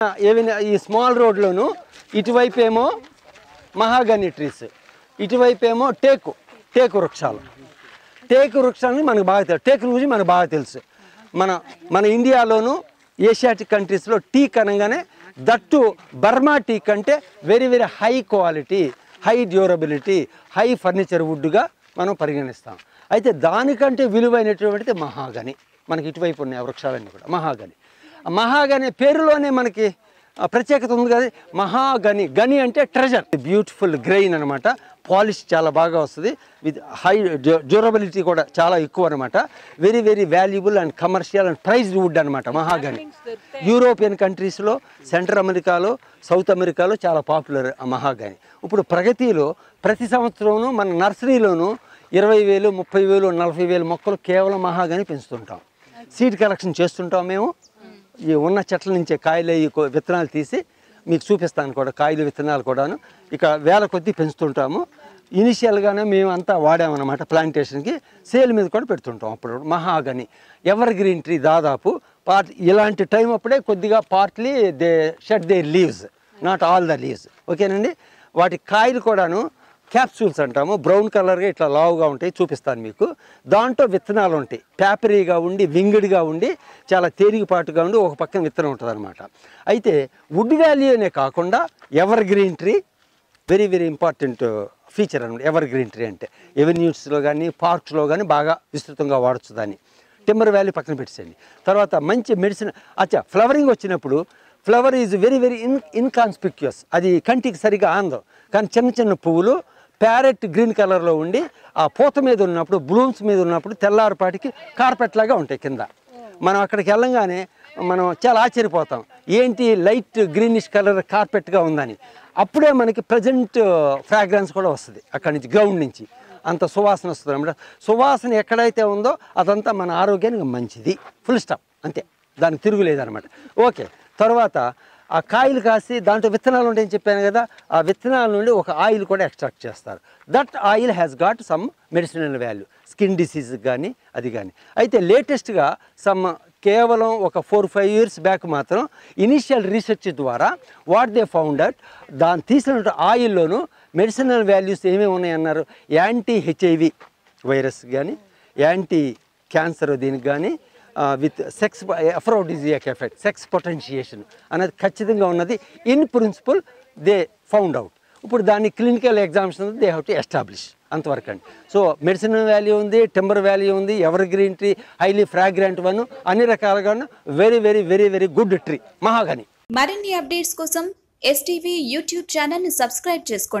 ఏమైనా ఈ స్మాల్ రోడ్లోను ఇటువైపు ఏమో మహాగని ట్రీస్, ఇటువైపు ఏమో టేకు వృక్షాలు. టేకు వృక్షాలని మనకు బాగా తెలుసు, టేకు గురించి మనకు బాగా తెలుసు. మన ఇండియాలోను ఏషియాటిక్ కంట్రీస్లో టీక్ అనగానే దట్టు బర్మా టీక్ అంటే very very high quality, high durability, high furniture వుడ్గా మనం పరిగణిస్తాం. అయితే దానికంటే విలువైనటువంటిది మహాగని. మనకి ఇటువైపు ఉన్నాయి వృక్షాలన్నీ కూడా మహాగని పేరులోనే మనకి ప్రత్యేకత ఉంది కదా. మహాగని, గని అంటే ట్రెజర్. బ్యూటిఫుల్ గ్రెయిన్ అనమాట, పాలిష్ చాలా బాగా వస్తుంది, విత్ హై డ్యూరబిలిటీ కూడా చాలా ఎక్కువ అనమాట. Very very valuable and commercial and prized wood అనమాట మహాగని. యూరోపియన్ కంట్రీస్లో, సెంట్రల్ అమెరికాలో, సౌత్ అమెరికాలో చాలా పాపులర్ మహాగని. ఇప్పుడు ప్రగతిలో ప్రతి సంవత్సరంలో మన నర్సరీలోనూ 20,000, 30,000, 40,000 మొక్కలు కేవలం మహాగని పెంచుతుంటాం. సీడ్ కలెక్షన్ చేస్తుంటాం మేము. ఈ ఉన్న చెట్ల నుంచే కాయలు విత్తనాలు తీసి మీకు చూపిస్తాను కూడా, కాయలు విత్తనాలు కూడాను ఇక వేల కొద్దీ పెంచుతుంటాము. ఇనిషియల్గానే మేము అంతా వాడామన్నమాట ప్లాంటేషన్కి, సేల్ మీద కూడా పెడుతుంటాం. అప్పుడు మహాగని ఎవర్ గ్రీన్ ట్రీ. దాదాపు ఇలాంటి టైం అప్పుడే కొద్దిగా partly they shed their leaves, not all the leaves. ఓకేనండి. వాటి కాయలు కూడాను క్యాప్సూల్స్ అంటాము, బ్రౌన్ కలర్గా ఇట్లా లావుగా ఉంటాయి, చూపిస్తాను మీకు. దాంట్లో విత్తనాలు ఉంటాయి, పేపరీగా ఉండి వింగిడ్గా ఉండి చాలా తేలికపాటుగా ఉండి ఒక పక్కన విత్తనం ఉంటుంది అనమాట. అయితే వుడ్ వాల్యూ అనే కాకుండా ever green tree very very important feature అనమాట. ఎవర్ గ్రీన్ ట్రీ అంటే ఎవెన్యూస్లో కానీ పార్క్స్లో కానీ బాగా విస్తృతంగా వాడచ్చు దాన్ని. టింబర్ వ్యాలీ పక్కన పెట్టేయండి. తర్వాత మంచి మెడిసిన్. ఫ్లవరింగ్ వచ్చినప్పుడు ఫ్లవర్ ఈజ్ వెరీ వెరీ ఇన్కాన్స్పిక్యూస్, అది కంటికి సరిగా ఆందం. కానీ చిన్న చిన్న పువ్వులు ప్యారెట్ గ్రీన్ కలర్లో ఉండి ఆ పూత మీద ఉన్నప్పుడు, బ్లూమ్స్ మీద ఉన్నప్పుడు తెల్లారిపాటికి కార్పెట్ లాగా ఉంటాయి కింద. మనం అక్కడికి వెళ్ళంగానే మనం చాలా ఆశ్చర్యపోతాం, ఏంటి లైట్ గ్రీనిష్ కలర్ కార్పెట్గా ఉందని. అప్పుడే మనకి ప్రజెంట్ ఫ్రాగ్రెన్స్ కూడా వస్తుంది అక్కడి నుంచి, గ్రౌండ్ నుంచి అంత సువాసన వస్తుంది అన్నమాట. సువాసన ఎక్కడైతే ఉందో అదంతా మన ఆరోగ్యానికి మంచిది, ఫుల్ స్టాప్, అంతే, దానికి తిరుగులేదన్నమాట. ఓకే. తర్వాత ఆ కాయలు కాసి దాంట్లో విత్తనాలు ఉంటాయని చెప్పాను కదా, ఆ విత్తనాల నుండి ఒక ఆయిల్ కూడా ఎక్స్ట్రాక్ట్ చేస్తారు. That oil has got some medicinal value, skin డిసీజ్కి కానీ అది కానీ. అయితే లేటెస్ట్గా కేవలం ఒక 4-5 years బ్యాక్ మాత్రం ఇనీషియల్ రీసెర్చ్ ద్వారా వాట్ దే ఫౌండ్ దట్ దాన్ని తీసిన ఆయిల్లోనూ మెడిసినల్ వాల్యూస్ ఏమేమి ఉన్నాయన్నారు. యాంటీ హెచ్ఐవి వైరస్ కానీ, యాంటీ క్యాన్సర్ దీనికి కానీ, with sex aphrodisiac effect, sex potentiation అనేది ఖచ్చితంగా ఉన్నది. In principle they found out. ఇప్పుడు దాన్ని clinical examination they have to establish, అంతవరకు అండి. సో మెడిసినల్ వాల్యూ ఉంది, టింబర్ వాల్యూ ఉంది, evergreen tree, highly fragrant one, అన్ని రకాలుగా very very very very good tree mahogany. మరిన్ని అప్డేట్స్ కోసం STV యూట్యూబ్ ఛానల్ ని సబ్స్క్రైబ్ చేసుకోండి.